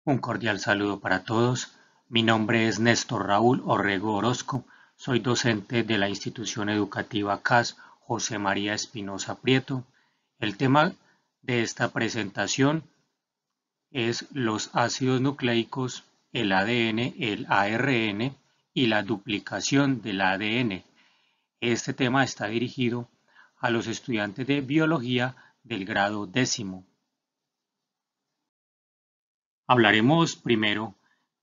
Un cordial saludo para todos. Mi nombre es Néstor Raúl Orrego Orozco. Soy docente de la institución educativa CAS José María Espinosa Prieto. El tema de esta presentación es los ácidos nucleicos, el ADN, el ARN y la duplicación del ADN. Este tema está dirigido a los estudiantes de biología del grado 10º. Hablaremos primero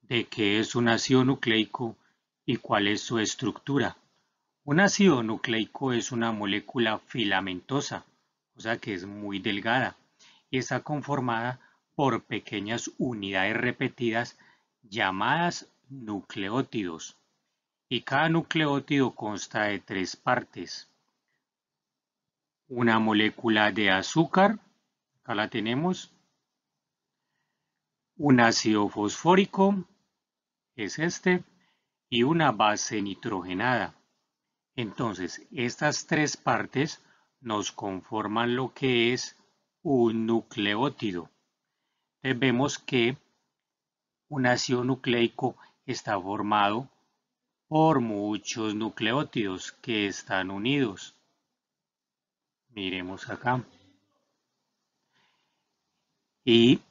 de qué es un ácido nucleico y cuál es su estructura. Un ácido nucleico es una molécula filamentosa, o sea que es muy delgada, y está conformada por pequeñas unidades repetidas llamadas nucleótidos. Y cada nucleótido consta de tres partes. Una molécula de azúcar, acá la tenemos, un ácido fosfórico, es este, y una base nitrogenada. Entonces, estas tres partes nos conforman lo que es un nucleótido. Entonces, vemos que un ácido nucleico está formado por muchos nucleótidos que están unidos. Miremos acá. Y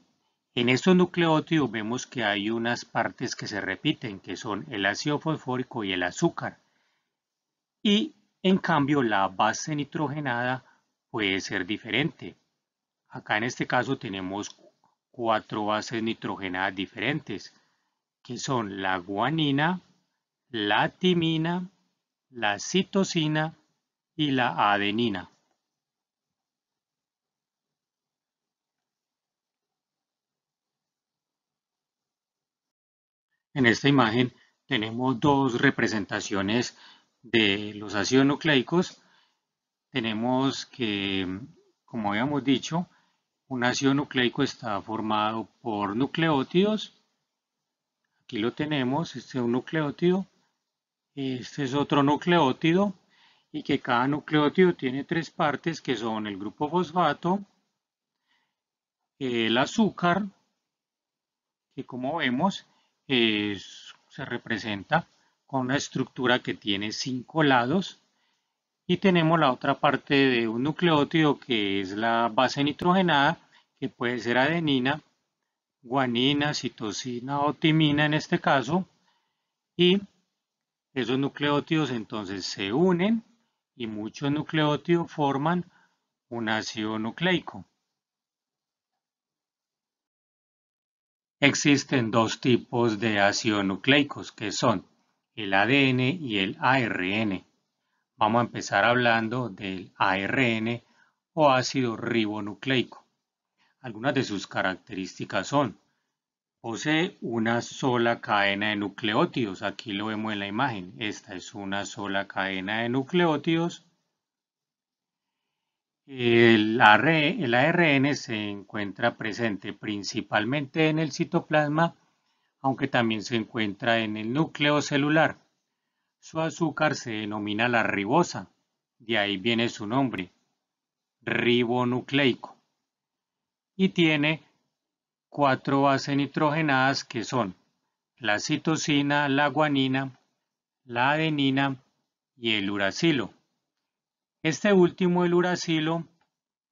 en estos nucleótidos vemos que hay unas partes que se repiten, que son el ácido fosfórico y el azúcar. Y en cambio la base nitrogenada puede ser diferente. Acá en este caso tenemos cuatro bases nitrogenadas diferentes, que son la guanina, la timina, la citosina y la adenina. En esta imagen tenemos dos representaciones de los ácidos nucleicos. Tenemos que, como habíamos dicho, un ácido nucleico está formado por nucleótidos. Aquí lo tenemos, este es un nucleótido, este es otro nucleótido y que cada nucleótido tiene tres partes que son el grupo fosfato, el azúcar, que como vemos se representa con una estructura que tiene 5 lados, y tenemos la otra parte de un nucleótido que es la base nitrogenada, que puede ser adenina, guanina, citosina o timina en este caso, y esos nucleótidos entonces se unen y muchos nucleótidos forman un ácido nucleico. Existen dos tipos de ácidos nucleicos que son el ADN y el ARN. Vamos a empezar hablando del ARN o ácido ribonucleico. Algunas de sus características son: posee una sola cadena de nucleótidos. Aquí lo vemos en la imagen. Esta es una sola cadena de nucleótidos. El ARN se encuentra presente principalmente en el citoplasma, aunque también se encuentra en el núcleo celular. Su azúcar se denomina la ribosa, de ahí viene su nombre, ribonucleico, y tiene cuatro bases nitrogenadas que son la citosina, la guanina, la adenina y el uracilo. Este último, el uracilo,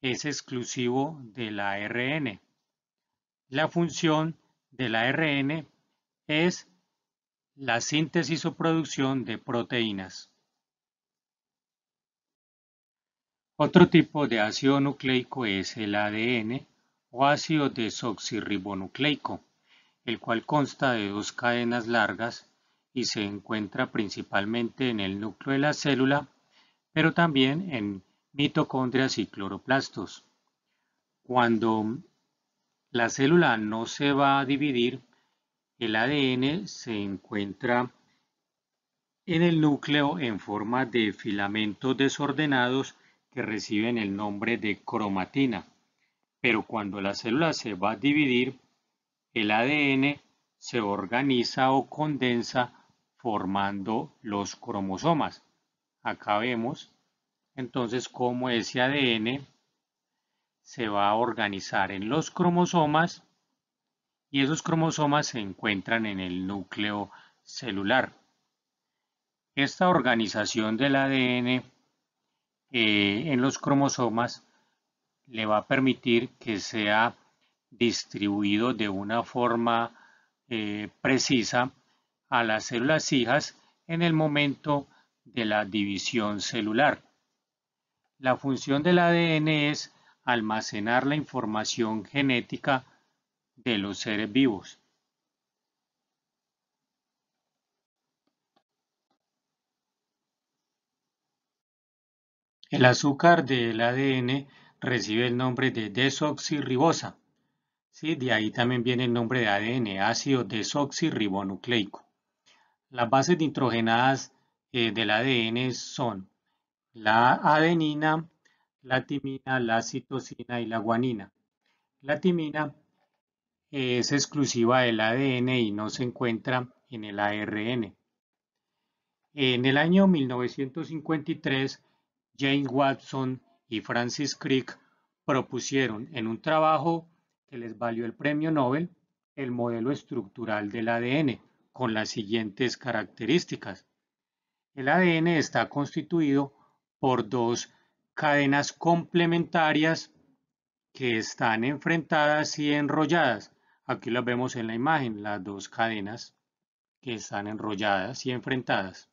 es exclusivo del ARN. La función del ARN es la síntesis o producción de proteínas. Otro tipo de ácido nucleico es el ADN o ácido desoxirribonucleico, el cual consta de dos cadenas largas y se encuentra principalmente en el núcleo de la célula, pero también en mitocondrias y cloroplastos. Cuando la célula no se va a dividir, el ADN se encuentra en el núcleo en forma de filamentos desordenados que reciben el nombre de cromatina. Pero cuando la célula se va a dividir, el ADN se organiza o condensa formando los cromosomas. Acá vemos entonces cómo ese ADN se va a organizar en los cromosomas y esos cromosomas se encuentran en el núcleo celular. Esta organización del ADN en los cromosomas le va a permitir que sea distribuido de una forma precisa a las células hijas en el momento de la división celular. La función del ADN es almacenar la información genética de los seres vivos. El azúcar del ADN recibe el nombre de desoxirribosa. ¿Sí? De ahí también viene el nombre de ADN, ácido desoxirribonucleico. Las bases nitrogenadas del ADN son la adenina, la timina, la citosina y la guanina. La timina es exclusiva del ADN y no se encuentra en el ARN. En el año 1953, James Watson y Francis Crick propusieron en un trabajo que les valió el premio Nobel el modelo estructural del ADN con las siguientes características. El ADN está constituido por dos cadenas complementarias que están enfrentadas y enrolladas. Aquí las vemos en la imagen, las dos cadenas que están enrolladas y enfrentadas.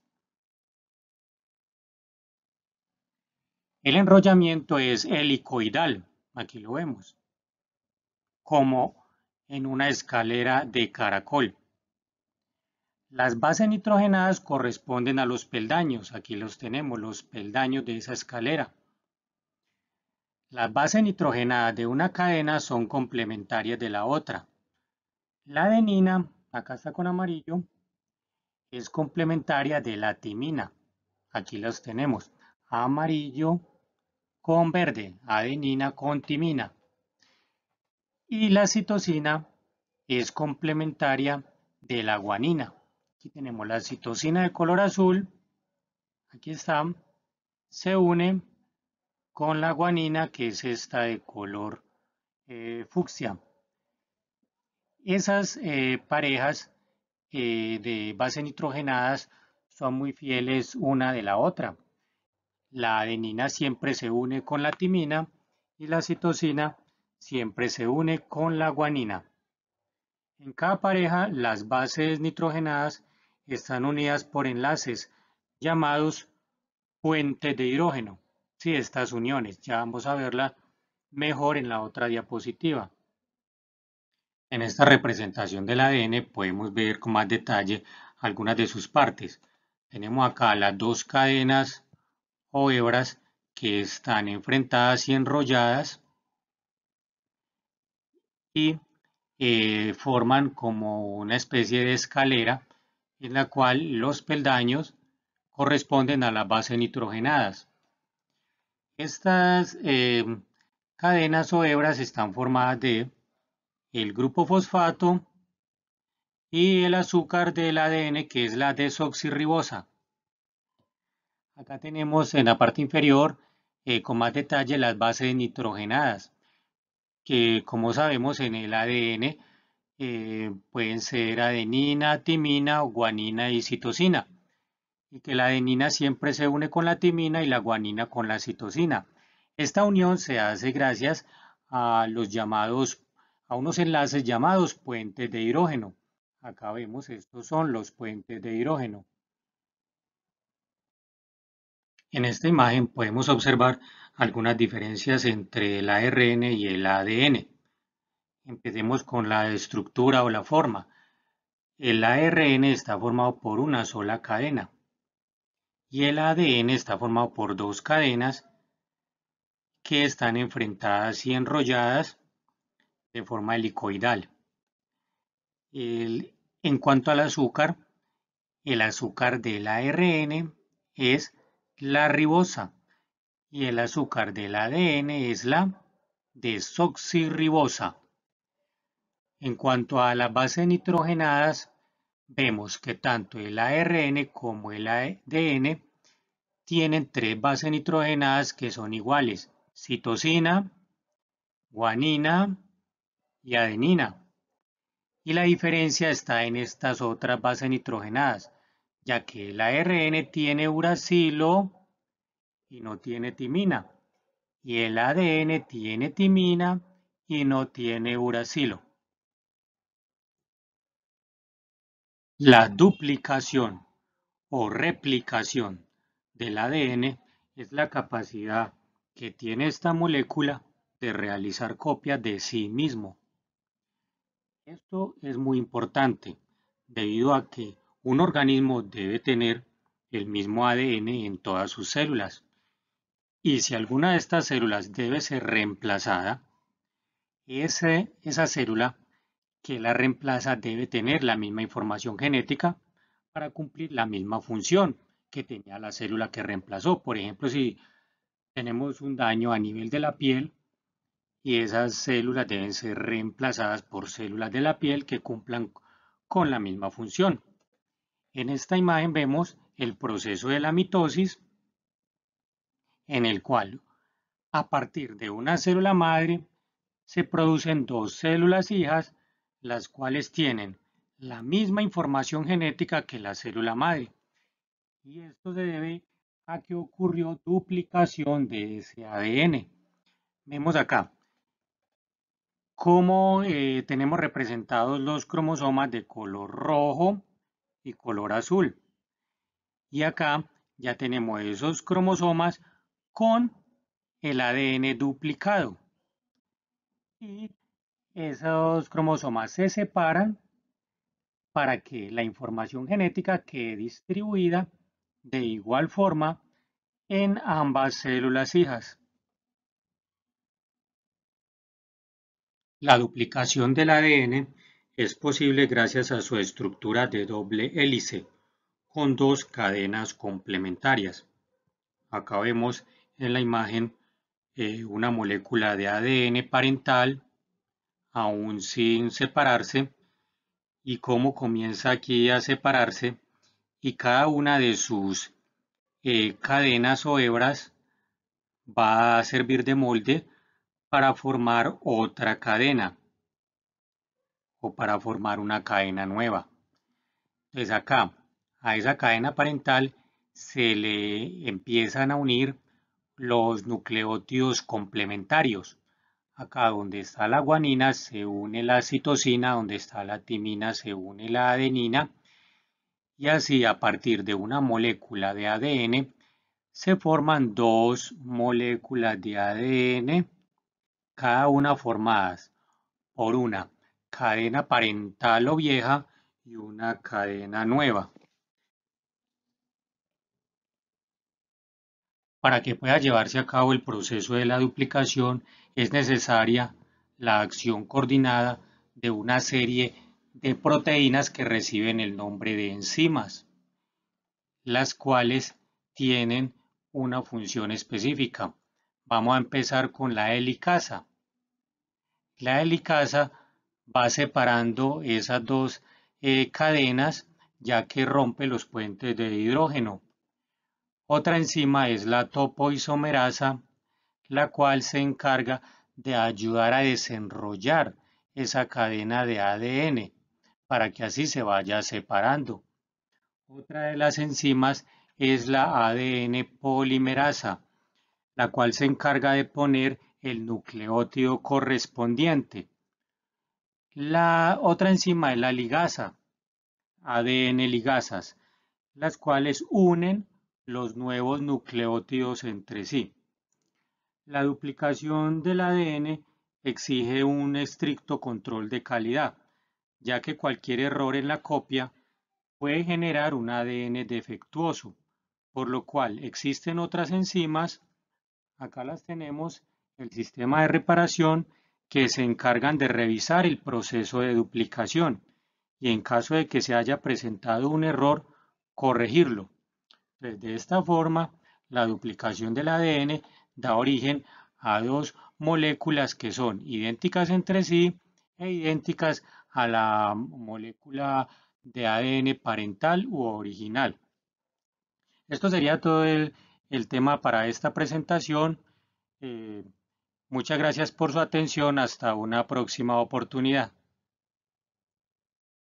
El enrollamiento es helicoidal, aquí lo vemos, como en una escalera de caracol. Las bases nitrogenadas corresponden a los peldaños, aquí los tenemos, los peldaños de esa escalera. Las bases nitrogenadas de una cadena son complementarias de la otra. La adenina, acá está con amarillo, es complementaria de la timina. Aquí los tenemos, amarillo con verde, adenina con timina. Y la citosina es complementaria de la guanina. Aquí tenemos la citosina de color azul, aquí está, se une con la guanina que es esta de color fucsia. Esas parejas de bases nitrogenadas son muy fieles una de la otra. La adenina siempre se une con la timina y la citosina siempre se une con la guanina. En cada pareja, las bases nitrogenadas están unidas por enlaces llamados puentes de hidrógeno. Sí, estas uniones, ya vamos a verla mejor en la otra diapositiva. En esta representación del ADN podemos ver con más detalle algunas de sus partes. Tenemos acá las dos cadenas o hebras que están enfrentadas y enrolladas y forman como una especie de escalera en la cual los peldaños corresponden a las bases nitrogenadas. Estas cadenas o hebras están formadas de el grupo fosfato y el azúcar del ADN que es la desoxirribosa. Acá tenemos en la parte inferior con más detalle las bases nitrogenadas que como sabemos en el ADN pueden ser adenina, timina, guanina y citosina. Y que la adenina siempre se une con la timina y la guanina con la citosina. Esta unión se hace gracias a a unos enlaces llamados puentes de hidrógeno. Acá vemos, estos son los puentes de hidrógeno. En esta imagen podemos observar algunas diferencias entre el ARN y el ADN. Empecemos con la estructura o la forma. El ARN está formado por una sola cadena y el ADN está formado por dos cadenas que están enfrentadas y enrolladas de forma helicoidal. En cuanto al azúcar, el azúcar del ARN es la ribosa y el azúcar del ADN es la desoxirribosa. En cuanto a las bases nitrogenadas, vemos que tanto el ARN como el ADN tienen tres bases nitrogenadas que son iguales: citosina, guanina y adenina. Y la diferencia está en estas otras bases nitrogenadas, ya que el ARN tiene uracilo y no tiene timina, y el ADN tiene timina y no tiene uracilo. La duplicación o replicación del ADN es la capacidad que tiene esta molécula de realizar copias de sí mismo. Esto es muy importante debido a que un organismo debe tener el mismo ADN en todas sus células, y si alguna de estas células debe ser reemplazada, esa célula que la reemplaza debe tener la misma información genética para cumplir la misma función que tenía la célula que reemplazó. Por ejemplo, si tenemos un daño a nivel de la piel y esas células deben ser reemplazadas por células de la piel que cumplan con la misma función. En esta imagen vemos el proceso de la mitosis, en el cual a partir de una célula madre se producen dos células hijas, las cuales tienen la misma información genética que la célula madre. Y esto se debe a que ocurrió duplicación de ese ADN. Vemos acá cómo tenemos representados los cromosomas de color rojo y color azul. Y acá ya tenemos esos cromosomas con el ADN duplicado. Y esos cromosomas se separan para que la información genética quede distribuida de igual forma en ambas células hijas. La duplicación del ADN es posible gracias a su estructura de doble hélice con dos cadenas complementarias. Acá vemos en la imagen una molécula de ADN parental aún sin separarse y cómo comienza aquí a separarse, y cada una de sus cadenas o hebras va a servir de molde para formar otra cadena o para formar una cadena nueva. Entonces acá a esa cadena parental se le empiezan a unir los nucleótidos complementarios. Acá donde está la guanina se une la citosina, donde está la timina se une la adenina, y así a partir de una molécula de ADN se forman dos moléculas de ADN, cada una formadas por una cadena parental o vieja y una cadena nueva. Para que pueda llevarse a cabo el proceso de la duplicación es necesaria la acción coordinada de una serie de proteínas que reciben el nombre de enzimas, las cuales tienen una función específica. Vamos a empezar con la helicasa. La helicasa va separando esas dos cadenas, ya que rompe los puentes de hidrógeno. Otra enzima es la topoisomerasa, la cual se encarga de ayudar a desenrollar esa cadena de ADN para que así se vaya separando. Otra de las enzimas es la ADN polimerasa, la cual se encarga de poner el nucleótido correspondiente. La otra enzima es la ligasa, ADN ligasas, las cuales unen los nuevos nucleótidos entre sí. La duplicación del ADN exige un estricto control de calidad, ya que cualquier error en la copia puede generar un ADN defectuoso, por lo cual existen otras enzimas, acá las tenemos, el sistema de reparación, que se encargan de revisar el proceso de duplicación y en caso de que se haya presentado un error, corregirlo. Entonces, de esta forma, la duplicación del ADN da origen a dos moléculas que son idénticas entre sí e idénticas a la molécula de ADN parental u original. Esto sería todo el tema para esta presentación. Muchas gracias por su atención. Hasta una próxima oportunidad.